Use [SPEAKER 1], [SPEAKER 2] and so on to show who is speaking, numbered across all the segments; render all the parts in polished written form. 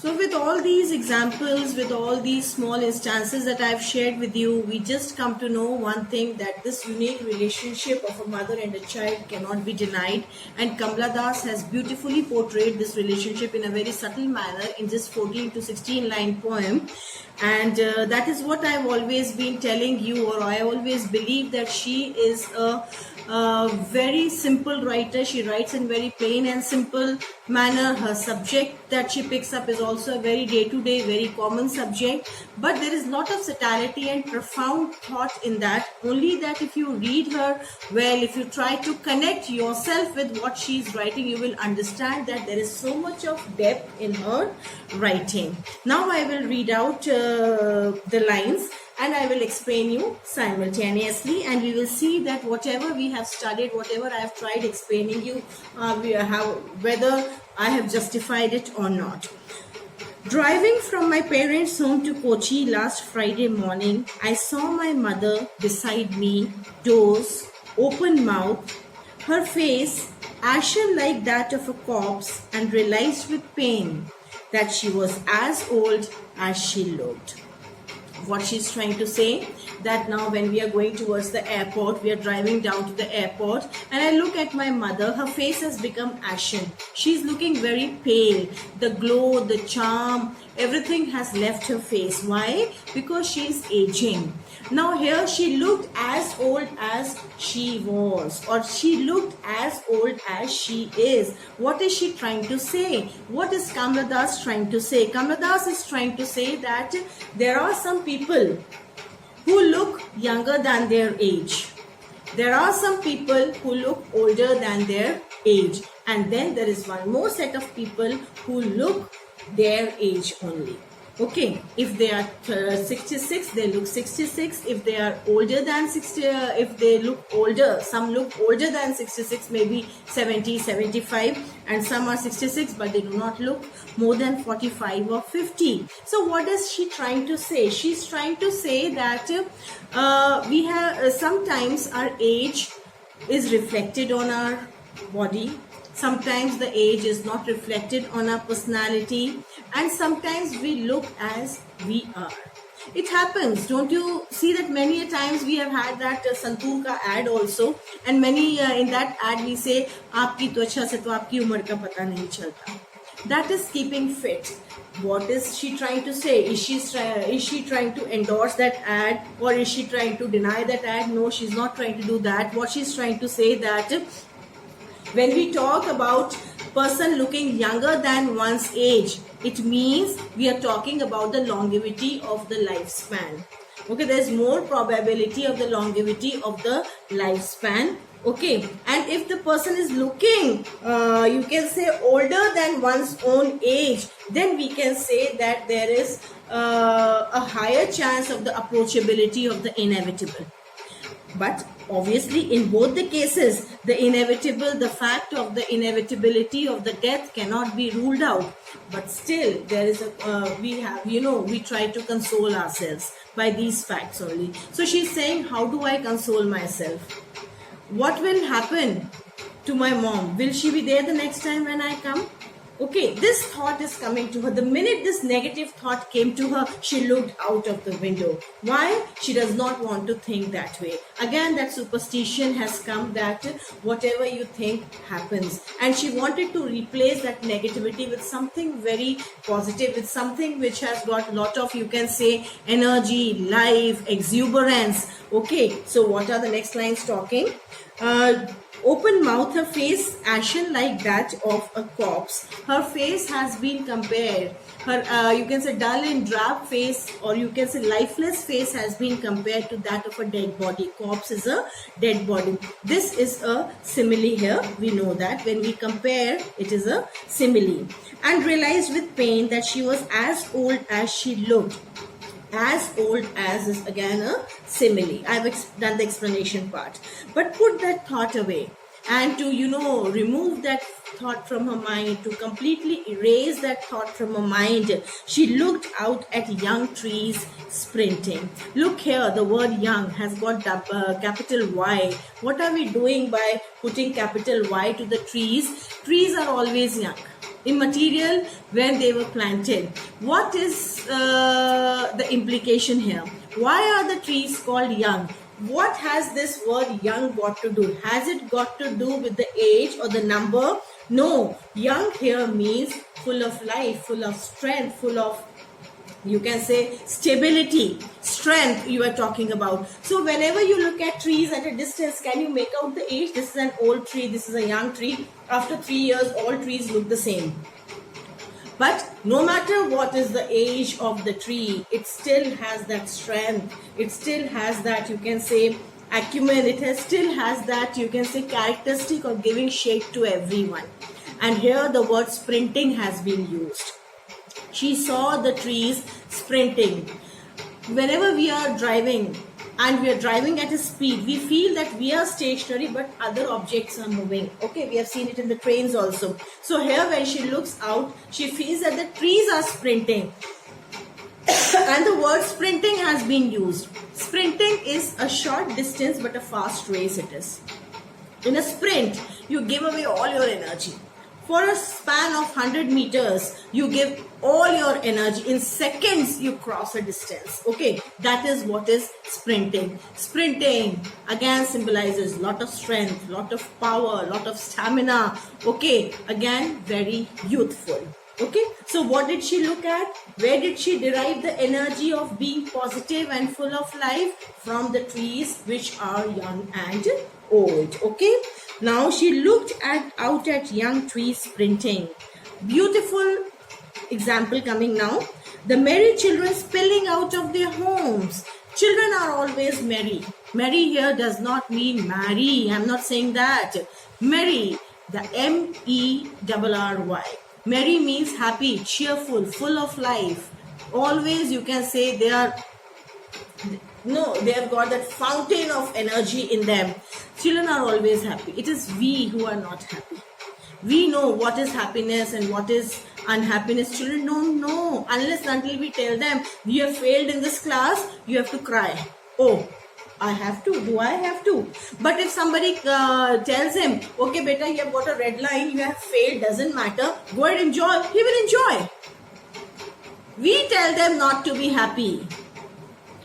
[SPEAKER 1] So with all these examples, with all these small instances that I've shared with you, we just come to know one thing, that this unique relationship of a mother and a child cannot be denied. And Kamala Das has beautifully portrayed this relationship in a very subtle manner in this 14 to 16 line poem. And that is what I've always been telling you, or I always believe that she is a very simple writer. She writes in very plain and simple manner. Her subject that she picks up is also a very day-to-day, very common subject, but there is a lot of subtlety and profound thought in that. Only that if you read her well, if you try to connect yourself with what she's writing, you will understand that there is so much of depth in her writing. Now I will read out the lines and I will explain you simultaneously, and we will see that whatever we have studied, whatever I have tried explaining you, whether I have justified it or not. Driving from my parents' home to Kochi last Friday morning, I saw my mother beside me, doze, open mouth, her face ashen like that of a corpse, and realized with pain that she was as old as she looked. What she's trying to say, that now when we are going towards the airport, we are driving down to the airport, and I look at my mother, her face has become ashen. She's looking very pale. The glow, the charm, everything has left her face. Why? Because she's aging. Now here she looked as old as she was, or she looked as old as she is. What is she trying to say? What is Kamala Das trying to say? Kamala Das is trying to say that there are some people who look younger than their age. There are some people who look older than their age. And then there is one more set of people who look their age only. Okay, if they are 66, they look 66. If they are older than 60, if they look older, some look older than 66, maybe 70, 75, and some are 66, but they do not look more than 45 or 50. So what is she trying to say? She's trying to say that we have sometimes our age is reflected on our body. Sometimes the age is not reflected on our personality, and sometimes we look as we are. It happens. Don't you see that many a times we have had that Santoor ka ad also, and many in that ad we say, "Aapki त्वचा से तो आपकी उम्र का पता नहीं चलता." That is keeping fit. What is she trying to say? Is she trying to endorse that ad, or is she trying to deny that ad? No, she's not trying to do that. What she's trying to say, that when we talk about person looking younger than one's age, it means we are talking about the longevity of the lifespan. Okay, there's more probability of the longevity of the lifespan. Okay, and if the person is looking, you can say older than one's own age, then we can say that there is a higher chance of the approachability of the inevitable. But obviously, in both the cases, the fact of the inevitability of the death cannot be ruled out. But still, there is we try to console ourselves by these facts only. So she's saying, how do I console myself? What will happen to my mom? Will she be there the next time when I come? Okay, this thought is coming to her. The minute this negative thought came to her, she looked out of the window. Why? She does not want to think that way. Again, that superstition has come, that whatever you think happens. And she wanted to replace that negativity with something very positive, with something which has got a lot of, you can say, energy, life, exuberance. Okay, so what are the next lines talking? Open mouth, her face ashen like that of a corpse. Her face has been compared. Her, you can say, dull and drab face, or you can say lifeless face, has been compared to that of a dead body. Corpse is a dead body. This is a simile here. We know that when we compare, it is a simile. And realized with pain that she was as old as she looked. As old as is again a simile. I've done the explanation part. But put that thought away, and to remove that thought from her mind, to completely erase that thought from her mind, she looked out at young trees sprinting. Look here, the word young has got capital Y. What are we doing by putting capital Y to the trees? Trees are always young. immaterial when they were planted. What is the implication here? Why are the trees called young? What has this word young got to do? Has it got to do with the age or the number? No, young here means full of life, full of strength, full of, you can say, stability, strength you are talking about. So whenever you look at trees at a distance, can you make out the age? This is an old tree, this is a young tree. After 3 years, all trees look the same. But no matter what is the age of the tree, it still has that strength. It still has that, you can say, acumen. It still has that, you can say, characteristic of giving shape to everyone. And here the word sprinting has been used. She saw the trees sprinting. Whenever we are driving and we are driving at a speed, we feel that we are stationary but other objects are moving. Okay, we have seen it in the trains also. So here when she looks out, she feels that the trees are sprinting. And the word sprinting has been used. Sprinting is a short distance but a fast race it is. In a sprint, you give away all your energy. For a span of 100 meters, you give all your energy. In seconds, you cross a distance. Okay, that is what is sprinting. Sprinting again symbolizes lot of strength, lot of power, lot of stamina. Okay, again very youthful. Okay, so what did she look at? Where did she derive the energy of being positive and full of life? From the trees which are young and old. Okay, now she looked out at young trees sprinting. Beautiful example coming now. The merry children spilling out of their homes. Children are always merry. Merry here does not mean marry. I'm not saying that. Merry, the MERRY. Merry means happy, cheerful, full of life. Always you can say they are, no, they have got that fountain of energy in them. Children are always happy. It is we who are not happy. We know what is happiness and what is unhappiness. Children don't know. Unless until we tell them, you have failed in this class, you have to cry. Oh, I have to. Do I have to? But if somebody tells him, okay, beta, you have got a red line, you have failed, doesn't matter, go and enjoy, he will enjoy. We tell them not to be happy.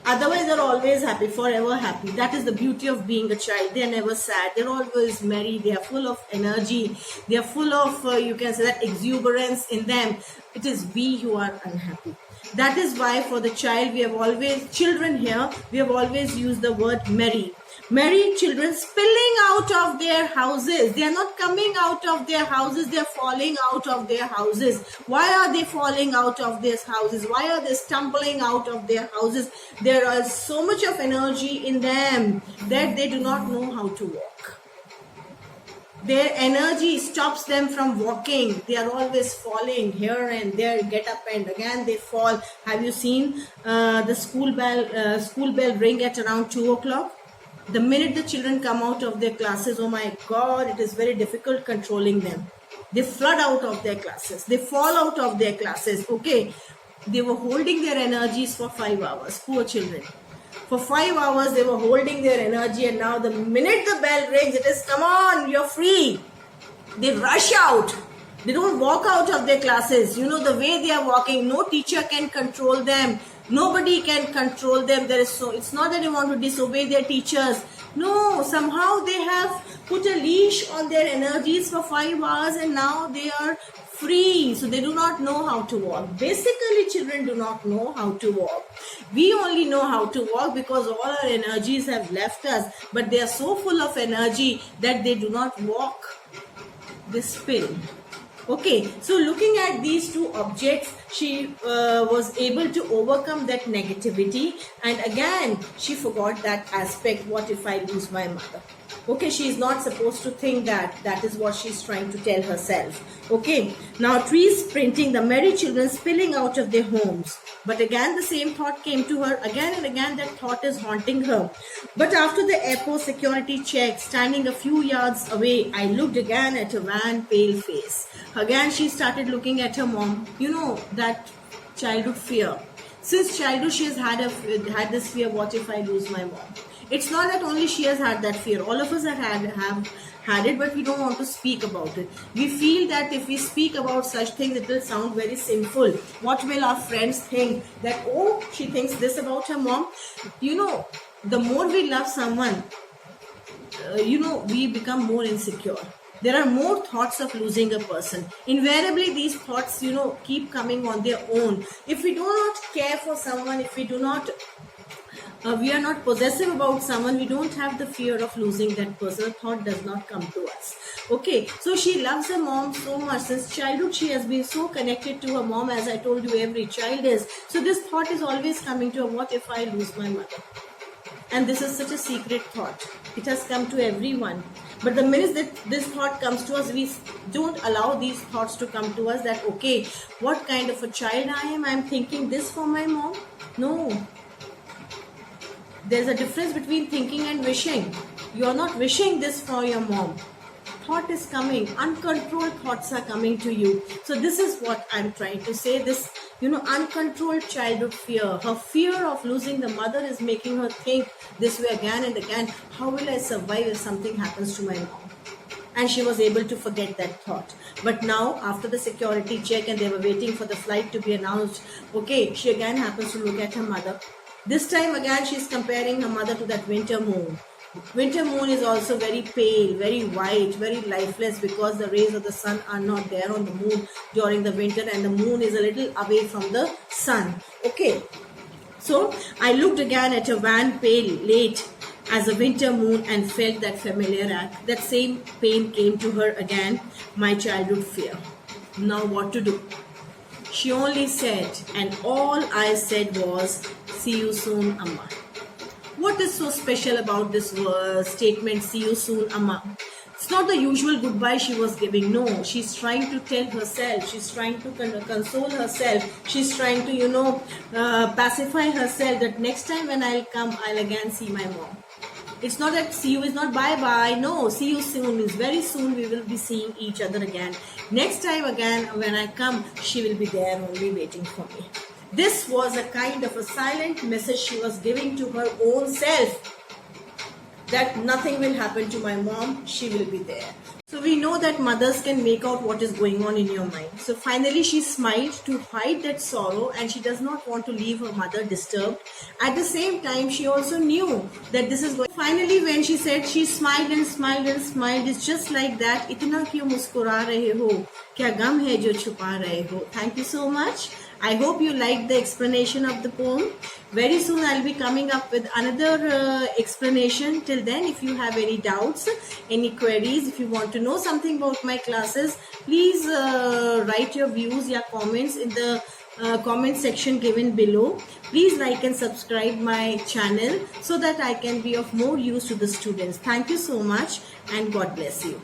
[SPEAKER 1] Otherwise, they're always happy, forever happy. That is the beauty of being a child. They're never sad. They're always merry. They are full of energy. They are full of, you can say, that exuberance in them. It is we who are unhappy. That is why for the child, we have always, children here, we have always used the word merry. Merry children spilling out of their houses. They are not coming out of their houses. They are falling out of their houses. Why are they falling out of their houses? Why are they stumbling out of their houses? There is so much of energy in them that they do not know how to walk. Their energy stops them from walking. They are always falling here and there, get up and again they fall. Have you seen the school bell ring at around 2 o'clock? The minute the children come out of their classes, oh my God, it is very difficult controlling them. They flood out of their classes. They fall out of their classes. Okay, they were holding their energies for 5 hours. Poor children. For 5 hours, they were holding their energy, and now the minute the bell rings, it is, come on, you're free. They rush out. They don't walk out of their classes. You know, the way they are walking, no teacher can control them. Nobody can control them. It's not that they want to disobey their teachers. No, somehow they have put a leash on their energies for 5 hours, and now they are free. So they do not know how to walk. Basically, children do not know how to walk. We only know how to walk because all our energies have left us. But they are so full of energy that they do not walk. They spill. Okay, so looking at these two objects, she was able to overcome that negativity, and again she forgot that aspect, what if I lose my mother? Okay, she is not supposed to think that. That is what she is trying to tell herself. Okay, now trees sprinting, the merry children spilling out of their homes. But again the same thought came to her. Again and again that thought is haunting her. But after the airport security check, standing a few yards away, I looked again at her wan, pale face. Again she started looking at her mom. You know, that childhood fear. Since childhood she has had this fear, what if I lose my mom? It's not that only she has had that fear. All of us have had it, but we don't want to speak about it. We feel that if we speak about such things, it will sound very sinful. What will our friends think? That, oh, she thinks this about her mom. The more we love someone, we become more insecure. There are more thoughts of losing a person. Invariably, these thoughts, keep coming on their own. If we do not care for someone, if we do not we are not possessive about someone, we don't have the fear of losing that person. Thought does not come to us. Okay, so she loves her mom so much. Since childhood, she has been so connected to her mom, as I told you, every child is. So this thought is always coming to her, what if I lose my mother? And this is such a secret thought. It has come to everyone. But the minute that this thought comes to us, we don't allow these thoughts to come to us, that, okay, what kind of a child I am? I'm thinking this for my mom? No. There's a difference between thinking and wishing. You're not wishing this for your mom. Thought is coming. Uncontrolled thoughts are coming to you. So this is what I'm trying to say. This, uncontrolled childhood fear. Her fear of losing the mother is making her think this way again and again. How will I survive if something happens to my mom? And she was able to forget that thought. But now, after the security check and they were waiting for the flight to be announced, okay, she again happens to look at her mother. This time again, she's comparing her mother to that winter moon. Winter moon is also very pale, very white, very lifeless, because the rays of the sun are not there on the moon during the winter, and the moon is a little away from the sun. Okay, so I looked again at a wan pale late as a winter moon and felt that familiar act. That same pain came to her again, my childhood fear. Now what to do? She only said, and all I said was, see you soon, Amma. What is so special about this statement, see you soon, Amma? It's not the usual goodbye she was giving. No, she's trying to tell herself. She's trying to console herself. She's trying to, pacify herself that next time when I'll come, I'll again see my mom. It's not that see you is not bye-bye. No, see you soon means very soon we will be seeing each other again. Next time again, when I come, she will be there only waiting for me. This was a kind of a silent message she was giving to her own self, that nothing will happen to my mom, she will be there. So we know that mothers can make out what is going on in your mind. So finally she smiled to hide that sorrow, and she does not want to leave her mother disturbed. At the same time, she also knew that this is going. Finally, when she said, she smiled and smiled and smiled. It's just like that. Itna kyun muskura rahe ho? Kya gam hai jo chupa rahe ho? Thank you so much. I hope you liked the explanation of the poem. Very soon I'll be coming up with another explanation. Till then, if you have any doubts, any queries, if you want to know something about my classes, please write your views or comments in the comment section given below. Please like and subscribe my channel so that I can be of more use to the students. Thank you so much, and God bless you.